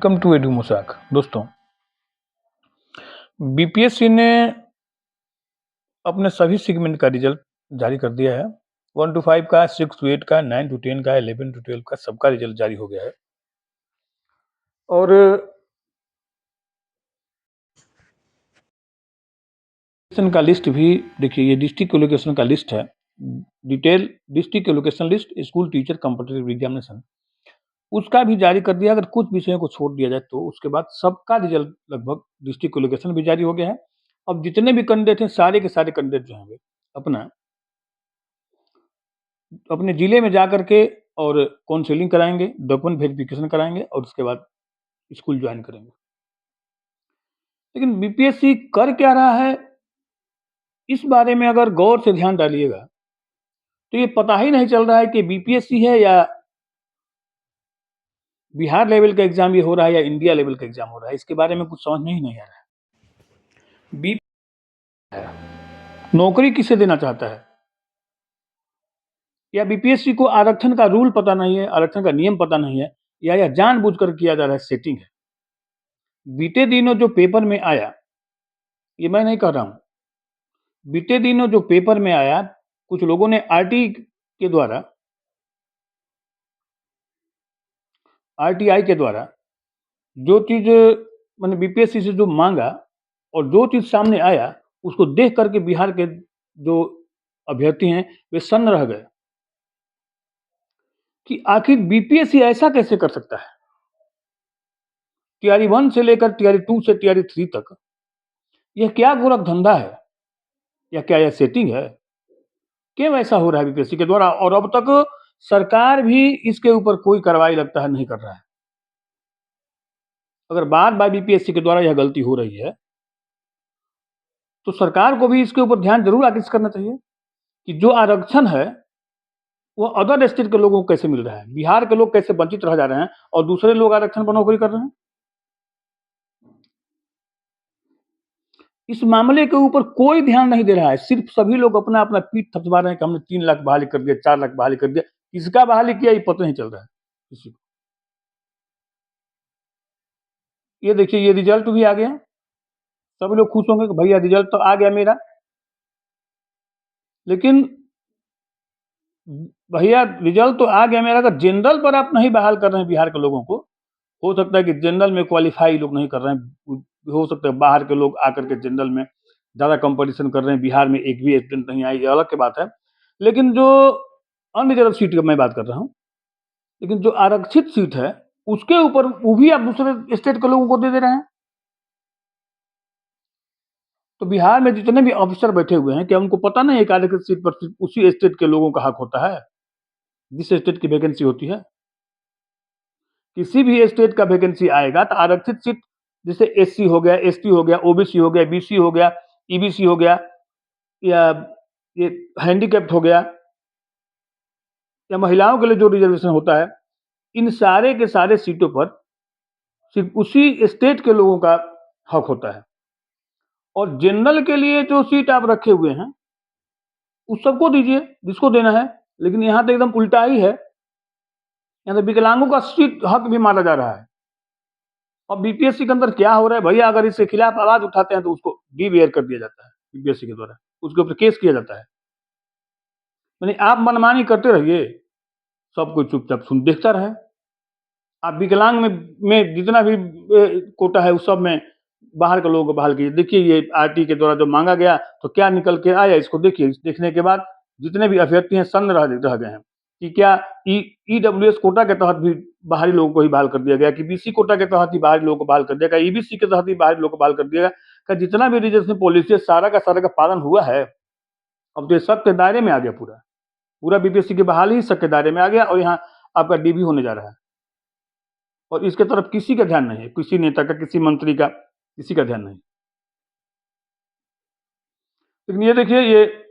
Welcome to edu मुसाक। दोस्तों, BPSC ने अपने सभी सेगमेंट का रिजल्ट जारी कर दिया है। 1 to 5 का, 6 to 8 का, 9 to 10 का, 11 to 12 का, सबका रिजल्ट जारी हो गया है। और का लिस्ट भी देखिए, ये डिस्ट्रिक्ट एलोकेशन का लिस्ट है। Detail district allocation list, school teacher competitive examination, उसका भी जारी कर दिया। अगर कुछ विषयों को छोड़ दिया जाए तो उसके बाद सबका रिजल्ट लगभग डिस्ट्रिक्ट एलोकेशन भी जारी हो गया है। अब जितने भी कैंडिडेट हैं, सारे के सारे कैंडिडेट जो हैं अपना अपने जिले में जाकर के और काउंसलिंग कराएंगे, डॉक्यूमेंट वेरिफिकेशन कराएंगे और उसके बाद स्कूल ज्वाइन करेंगे। लेकिन बीपीएससी कर क्या रहा है, इस बारे में अगर गौर से ध्यान डालिएगा तो ये पता ही नहीं चल रहा है कि बीपीएससी है या बिहार लेवल का एग्जाम ये हो रहा है या इंडिया लेवल का एग्जाम हो रहा है। इसके बारे में कुछ समझ में ही नहीं आ रहा है। बी नौकरी किसे देना चाहता है, या बीपीएससी को आरक्षण का रूल पता नहीं है, आरक्षण का नियम पता नहीं है, या यह जानबूझकर किया जा रहा है, सेटिंग है। बीते दिनों जो पेपर में आया, ये मैं नहीं कह रहा हूं, बीते दिनों जो पेपर में आया, कुछ लोगों ने आरटीआई के द्वारा जो चीज मैंने बीपीएससी से जो मांगा और जो चीज सामने आया, उसको देख करके बिहार के जो अभ्यर्थी हैं वे सन्न रह गए कि आखिर बीपीएससी ऐसा कैसे कर सकता है। टीआरई 1 से लेकर टीआरई 2 से टीआरई 3 तक यह क्या गोरख धंधा है, या क्या यह सेटिंग है? क्यों ऐसा हो रहा है बीपीएससी के द्वारा? और अब तक सरकार भी इसके ऊपर कोई कार्रवाई लगता है नहीं कर रहा है। अगर बार बार बीपीएससी के द्वारा यह गलती हो रही है तो सरकार को भी इसके ऊपर ध्यान जरूर आकृष्ट करना चाहिए कि जो आरक्षण है वो अदर स्टेट के लोगों को कैसे मिल रहा है, बिहार के लोग कैसे वंचित रह जा रहे हैं और दूसरे लोग आरक्षण पर नौकरी कर रहे हैं। इस मामले के ऊपर कोई ध्यान नहीं दे रहा है। सिर्फ सभी लोग अपना अपना पीठ थपथपा रहे हैं कि हमने 3 लाख बहाली कर दिया, 4 लाख बहाली कर दिया। किसका बहाली किया ये पता नहीं चल रहा है किसी को। ये देखिए, ये रिजल्ट भी आ गया। सभी लोग खुश होंगे कि भैया रिजल्ट तो आ गया मेरा, लेकिन भैया रिजल्ट तो आ गया मेरा, अगर जनरल पर आप नहीं बहाल कर रहे हैं बिहार के लोगों को, हो सकता है कि जनरल में क्वालिफाई लोग नहीं कर रहे हैं, हो सकता है बाहर के लोग आकर के जनरल में ज़्यादा कंपटीशन कर रहे हैं, बिहार में एक भी स्टूडेंट नहीं आई, ये अलग की बात है। लेकिन जो अनरिजर्व सीट की मैं बात कर रहा हूँ, लेकिन जो आरक्षित सीट है उसके ऊपर वो भी आप दूसरे स्टेट के लोगों को दे दे रहे हैं। तो बिहार में जितने भी ऑफिसर बैठे हुए हैं, क्या उनको पता नहीं है कि आरक्षित सीट पर सिर्फ उसी स्टेट के लोगों का हक होता है जिस स्टेट की वैकेंसी होती है? किसी भी स्टेट का वैकेंसी आएगा तो आरक्षित सीट, जैसे एससी हो गया, एसटी हो गया, ओबीसी हो गया, बीसी हो गया, ईबीसी हो गया, या ये हैंडीकैप्ड हो गया, या महिलाओं के लिए जो रिजर्वेशन होता है, इन सारे के सारे सीटों पर सिर्फ उसी स्टेट के लोगों का हक होता है। और जनरल के लिए जो सीट आप रखे हुए हैं उस सबको दीजिए जिसको देना है। लेकिन यहाँ तो एकदम उल्टा ही है, यहाँ तो विकलांगों का सीट हक भी माना जा रहा है। अब बीपीएससी के अंदर क्या हो रहा है भैया, अगर इसके खिलाफ आवाज उठाते हैं तो उसको डीवेयर कर दिया जाता है बीपीएससी के द्वारा, उसके ऊपर केस किया जाता है। यानी आप मनमानी करते रहिए, सब कोई चुपचाप सुन देखता रहे। आप विकलांग में जितना भी कोटा है उस सब में बाहर के लोगों को बहाल कीजिए। देखिए ये आरटी के द्वारा जो मांगा गया तो क्या निकल के आया, इसको देखिए। देखने के बाद जितने भी अभ्यर्थी हैं सन्न रह गए हैं कि क्या ईडब्ल्यूएस कोटा के तहत भी बाहरी लोगों को ही बहाल कर दिया गया, कि बीसी कोटा के तहत ही बाहरी लोगों को बहाल कर दिया गया, ईबीसी के तहत ही बाहरी लोगों को बहाल कर दिया गया। जितना भी रिजर्वेशन पॉलिसी है सारा का पालन हुआ है। अब तो ये शक के दायरे में आ गया, पूरा पूरा बीपीएससी की बहाली ही शक के दायरे में आ गया, और यहाँ आपका डीबी होने जा रहा है और इसके तरफ किसी का ध्यान नहीं है, किसी नेता का, किसी मंत्री का, किसी का ध्यान नहीं। लेकिन ये देखिए, ये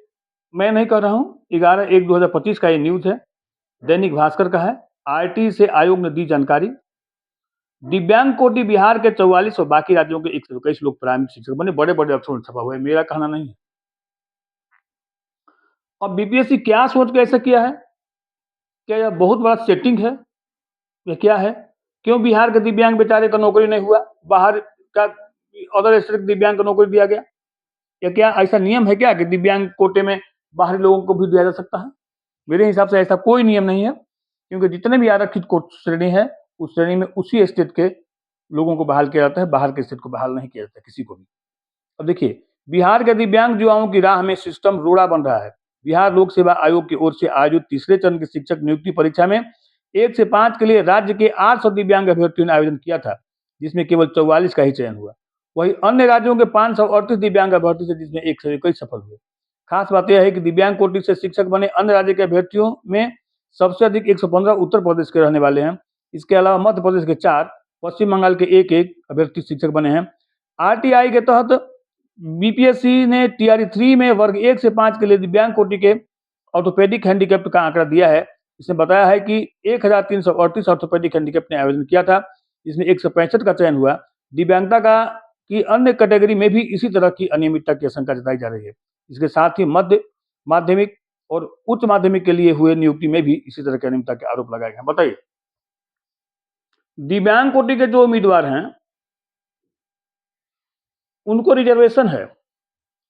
मैं नहीं कह रहा हूं, 11/1/2025 का ये न्यूज है, दैनिक भास्कर का है। आरटी से आयोग ने दी जानकारी, दिव्यांग कोटि बिहार के 44 और बाकी राज्यों के 121 लोग प्राइमरी शिक्षक बने। बड़े बड़े अक्षरों में छपा हुआ है, मेरा कहना नहीं है। अब बीपीएससी क्या सोच के ऐसा किया है? क्या यह बहुत बड़ा सेटिंग है या क्या है? क्यों बिहार के दिव्यांग बेचारे का नौकरी नहीं हुआ, बाहर का अदर स्टेट के दिव्यांग को नौकरी दिया गया? या क्या ऐसा नियम है क्या कि दिव्यांग कोटे में बाहरी लोगों को भी दिया जा सकता है? मेरे हिसाब से ऐसा कोई नियम नहीं है, क्योंकि जितने भी आरक्षित श्रेणी है, उस श्रेणी में उसी स्टेट के लोगों को बहाल किया जाता है, बाहर के स्टेट को बहाल नहीं किया जाता किसी को भी। अब देखिए, बिहार के दिव्यांग युवाओं की राह में सिस्टम रोड़ा बन रहा है। बिहार लोक सेवा आयोग की ओर से आयोजित तीसरे चरण की शिक्षक नियुक्ति परीक्षा में 1 से 5 के लिए राज्य के 800 दिव्यांग अभ्यर्थियों ने आवेदन किया था, जिसमें केवल 44 का ही चयन हुआ। वहीं अन्य राज्यों के 538 दिव्यांग अभ्यर्थी थे, जिसमें 121 सफल हुए। खास बात यह है कि दिव्यांग कोटि से शिक्षक बने अन्य राज्य के अभ्यर्थियों में सबसे अधिक 115 उत्तर प्रदेश के रहने वाले हैं। इसके अलावा मध्य प्रदेश के 4, पश्चिम बंगाल के 1-1 अभ्यर्थी शिक्षक बने हैं। आरटीआई के तहत बीपीएससी ने टीआरई 3 में वर्ग 1 से 5 के लिए दिव्यांग कोटि के ऑर्थोपेडिक हैंडीकैप्ट का आंकड़ा दिया है। इसने बताया है कि 1338 ऑर्थोपेडिक हैंडीकैप्ट ने आवेदन किया था, जिसमें 165 का चयन हुआ। दिव्यांगता का की अन्य कैटेगरी में भी इसी तरह की अनियमितता की आशंका जताई जा रही है। इसके साथ ही मध्य माध्यमिक और उच्च माध्यमिक के लिए हुए नियुक्ति में भी इसी तरह की अनियमितता के आरोप लगाए गए। बताइए, दिव्यांग कोटि के जो उम्मीदवार हैं उनको रिजर्वेशन है,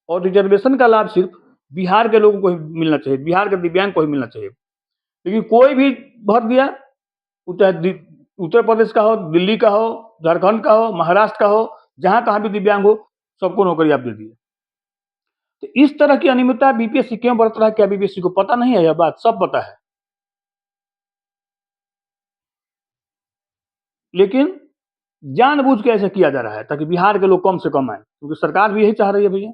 और रिजर्वेशन का लाभ सिर्फ बिहार के लोगों को ही मिलना चाहिए, बिहार के दिव्यांग को ही मिलना चाहिए। लेकिन कोई भी भर दिया, चाहे उत्तर प्रदेश का हो, दिल्ली का हो, झारखंड का हो, महाराष्ट्र का हो, जहां कहां भी दिव्यांग हो, सबको नौकरी आप दे दिए। तो इस तरह की अनियमितता बीपीएससी क्यों बरत रहा है? क्या बीपीएससी को पता नहीं है? यह बात सब पता है, लेकिन जानबूझ के ऐसा किया जा रहा है ताकि बिहार के लोग कम से कम आए, क्योंकि सरकार भी यही चाह रही है भैया।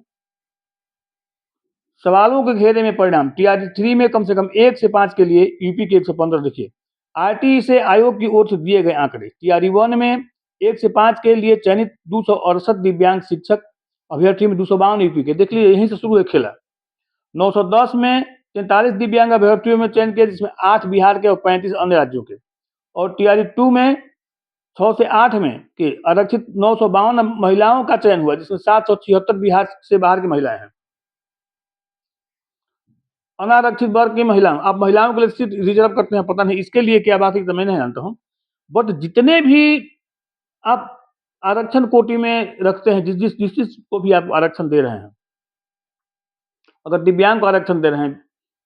सवालों के घेरे में परिणाम, टीआरई 3 में कम से कम 1 से 5 के लिए यूपी के 115। देखिए, आरटीई से आयोग की ओर से दिए गए आंकड़े, टीआरई 1 में 1 से 5 के लिए चयनित 268 दिव्यांग शिक्षक अभ्यर्थी में 252 यूपी के। देख लीजिए, यहीं से शुरू है खेला। 910 में 43 दिव्यांग अभ्यर्थियों में चयन किया, जिसमें 8 बिहार के और 35 अन्य राज्यों के। और टीआरई 2 में 6 से 8 में के आरक्षित 952 महिलाओं का चयन हुआ, जिसमें 776 बिहार से बाहर की महिलाएं हैं। अनारक्षित वर्ग की महिलाओं, आप महिलाओं के लिए सीट रिजर्व करते हैं, पता नहीं इसके लिए क्या बात है तो मैं नहीं जानता हूँ। बट जितने भी आप आरक्षण कोटि में रखते हैं, जिस को भी आप आरक्षण दे रहे हैं, अगर दिव्यांग को आरक्षण दे रहे हैं,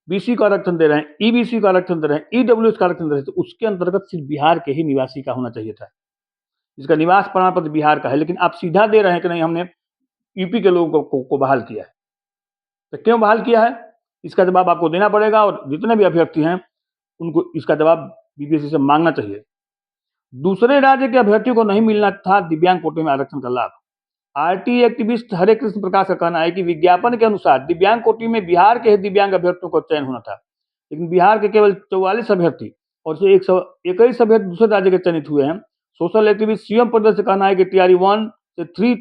बीसी को आरक्षण दे रहे हैं, ईबीसी को आरक्षण दे रहे हैं, ईडब्ल्यूएस का आरक्षण दे रहे हैं, तो उसके अंतर्गत सिर्फ बिहार के ही निवासी का होना चाहिए था, जिसका निवास प्रमाण पत्र बिहार का है। लेकिन आप सीधा दे रहे हैं कि नहीं, हमने यूपी के लोगों को बहाल किया है। तो क्यों बहाल किया है, इसका जवाब आपको देना पड़ेगा, और जितने भी अभ्यर्थी हैं उनको इसका जवाब बीपीएससी से मांगना चाहिए। दूसरे राज्य के अभ्यर्थियों को नहीं मिलना था दिव्यांग कोटे में आरक्षण का लाभ। आरटी एक्टिविस्ट हरे कृष्ण प्रकाश का कहना है कि विज्ञापन के अनुसार दिव्यांग कोटि में बिहार के ही दिव्यांग अभ्यर्थियों को चयन होना था, लेकिन बिहार के केवल 44 अभ्यर्थी और से 121 अभ्यर्थी दूसरे राज्य के चयनित हुए हैं। सोशल एक्टिविस्ट सीएम प्रदेश से कहना है कि टीआरई 1 से 3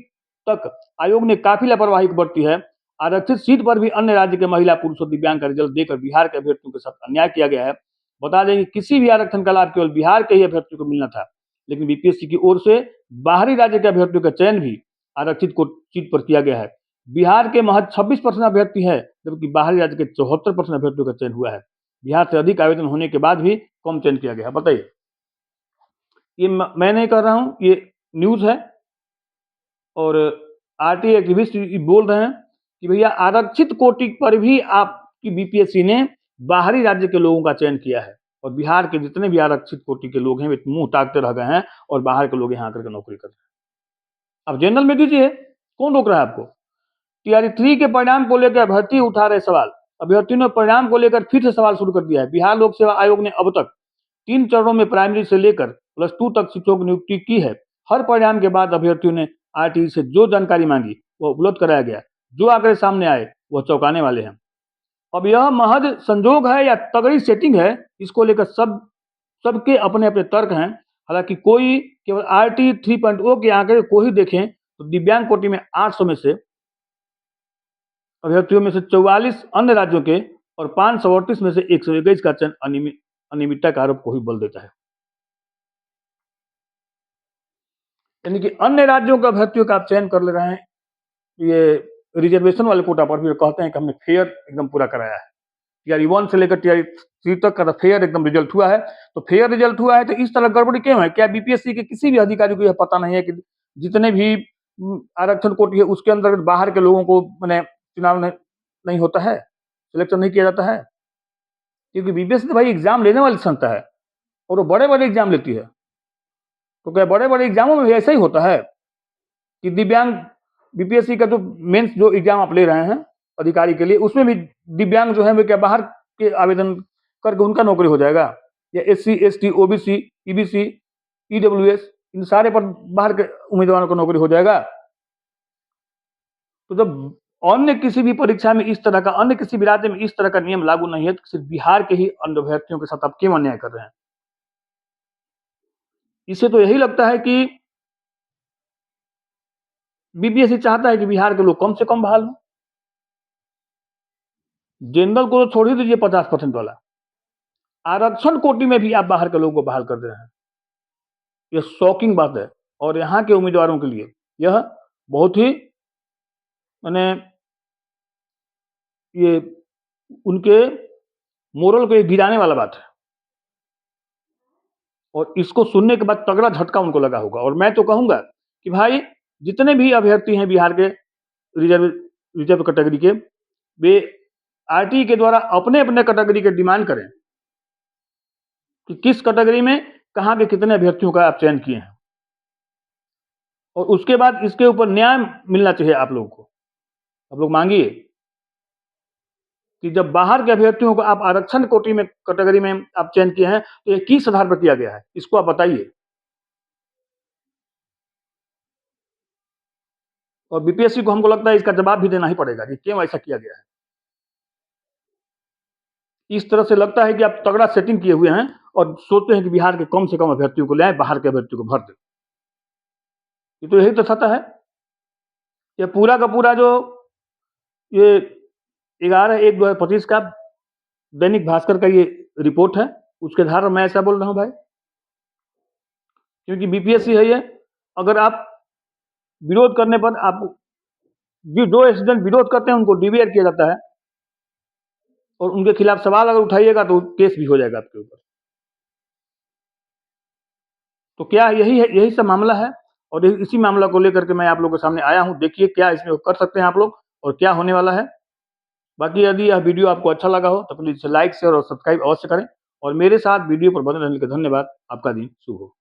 तक आयोग ने काफी लापरवाही बरती है। आरक्षित सीट पर भी अन्य राज्य के महिला, पुरुष और दिव्यांग का रिजल्ट देकर बिहार के अभ्यर्थियों के साथ अन्याय किया गया है। बता दें कि किसी भी आरक्षण का लाभ केवल बिहार के ही अभ्यर्थियों को मिलना था, लेकिन बीपीएससी की ओर से बाहरी राज्य के अभ्यर्थियों का चयन भी आरक्षित को सीट पर किया गया है। बिहार के महज 26% अभ्यर्थी है, जबकि बाहरी राज्य के 74% अभ्यर्थियों का चयन हुआ है। बिहार से अधिक आवेदन होने के बाद भी कम चयन किया गया है। बताइए, ये मैं नहीं कर रहा हूं, ये न्यूज है, और आरटी एक्टिविस्ट बोल रहे हैं कि भैया आरक्षित कोटि पर भी आपकी बीपीएससी ने बाहरी राज्य के लोगों का चयन किया है, और बिहार के जितने भी आरक्षित कोटि के लोग हैं वे मुंह ताकते रह गए हैं, और बाहर के लोग यहाँ आकर के नौकरी कर रहे हैं। अब जनरल में दीजिए, कौन रोक रहा है आपको? टीआरई 3 के परिणाम को लेकर अभ्यर्थी उठा रहे सवाल। अभ्यर्थियों ने परिणाम को लेकर फिर से सवाल शुरू कर दिया है। बिहार लोक सेवा आयोग ने अब तक 3 चरणों में प्राइमरी से लेकर +2 तक शिक्षकों की नियुक्ति की है। हर परिणाम के बाद अभ्यर्थियों ने आरटीई से जो जानकारी मांगी वह उपलब्ध कराया गया। जो आंकड़े सामने आए वह चौंकाने वाले हैं। अब यह महज संजोग है या तगड़ी सेटिंग है, इसको लेकर सबके अपने अपने तर्क हैं। हालांकि कोई केवल आरटी 3.0 के आंकड़े को ही देखें तो दिव्यांग कोटि में 800 में से अभ्यर्थियों में से 44 अन्य राज्यों के और 538 में से 121 का चयन अनियमितता का आरोप को ही बल देता है। यानी कि अन्य राज्यों के अभ्यर्थियों का आप चयन कर ले रहे हैं, ये रिजर्वेशन वाले कोटा पर भी कहते हैं कि हमने फेयर एकदम पूरा कराया है। टीआरई 1 से लेकर टीआरई 3 तक का फेयर एकदम रिजल्ट हुआ है। तो फेयर रिजल्ट हुआ है तो इस तरह गड़बड़ी क्यों है? क्या बीपीएससी के किसी भी अधिकारी को यह पता नहीं है कि जितने भी आरक्षण कोटि है उसके अंदर बाहर के लोगों को मैंने चुनाव नहीं होता है, सिलेक्शन नहीं किया जाता है? क्योंकि बीपीएससी तो भाई एग्जाम लेने वाली संस्था है और वो बड़े-बड़े एग्जाम लेती है। तो क्या बड़े-बड़े एग्जामों में भी ऐसा ही होता है कि दिव्यांग बीपीएससी का जो मेंस जो एग्जाम आप ले रहे हैं अधिकारी के लिए, उसमें भी दिव्यांग जो है वो क्या बाहर के आवेदन करके उनका नौकरी हो जाएगा? या SC, ST, OBC, EBC, EWS इन सारे पर बाहर के उम्मीदवारों को नौकरी हो जाएगा? तो जब अन्य किसी भी परीक्षा में इस तरह का, अन्य किसी भी राज्य में इस तरह का नियम लागू नहीं है, तो सिर्फ बिहार के ही अन्य अभ्यर्थियों के साथ आप क्यों अन्याय कर रहे हैं? इससे तो यही लगता है कि बीपीएससी चाहता है कि बिहार के लोग कम से कम बहाल हों। जनरल को तो छोड़ ही दीजिए 50% वाला, आरक्षण कोटि में भी आप बाहर के लोगों को बहाल कर दे रहे हैं। यह शॉकिंग बात है और यहाँ के उम्मीदवारों के लिए यह बहुत ही मैंने ये उनके मोरल को गिराने वाला बात है और इसको सुनने के बाद तगड़ा झटका उनको लगा होगा। और मैं तो कहूंगा कि भाई जितने भी अभ्यर्थी हैं बिहार के रिजर्व रिजर्व कैटेगरी के, वे आरटी के द्वारा अपने अपने कैटेगरी के डिमांड करें कि किस कैटेगरी में कहाँ के कितने अभ्यर्थियों का आप चयन किए हैं और उसके बाद इसके ऊपर न्याय मिलना चाहिए आप लोगों को। आप लोग मांगिए कि जब बाहर के अभ्यर्थियों को आप आरक्षण कोटि में कैटेगरी में आप चयन किए हैं तो ये किस आधार पर किया गया है, इसको आप बताइए। और बीपीएससी को हमको लगता है इसका जवाब भी देना ही पड़ेगा कि क्यों ऐसा किया गया है। इस तरह से लगता है कि आप तगड़ा सेटिंग किए हुए हैं और सोचते हैं कि बिहार के कम से कम अभ्यर्थियों को ले आए, बाहर के अभ्यर्थियों को भर दें। ये तो यही तो सत्ता है। ये पूरा का पूरा जो ये 11/1/2025 का दैनिक भास्कर का ये रिपोर्ट है, उसके आधार पर मैं ऐसा बोल रहा हूं भाई, क्योंकि बीपीएससी है ये। अगर आप विरोध करने पर आप जो स्टूडेंट विरोध करते हैं उनको डिवेयर किया जाता है और उनके खिलाफ सवाल अगर उठाइएगा तो केस भी हो जाएगा आपके ऊपर। तो क्या यही सब मामला है और इसी मामला को लेकर के मैं आप लोगों के सामने आया हूं। देखिए क्या इसमें कर सकते हैं आप लोग और क्या होने वाला है। बाकी यदि यह वीडियो आपको अच्छा लगा हो तो प्लीज लाइक शेयर और सब्सक्राइब अवश्य करें और मेरे साथ वीडियो पर बने रहने के लिए धन्यवाद। आपका दिन शुभ हो।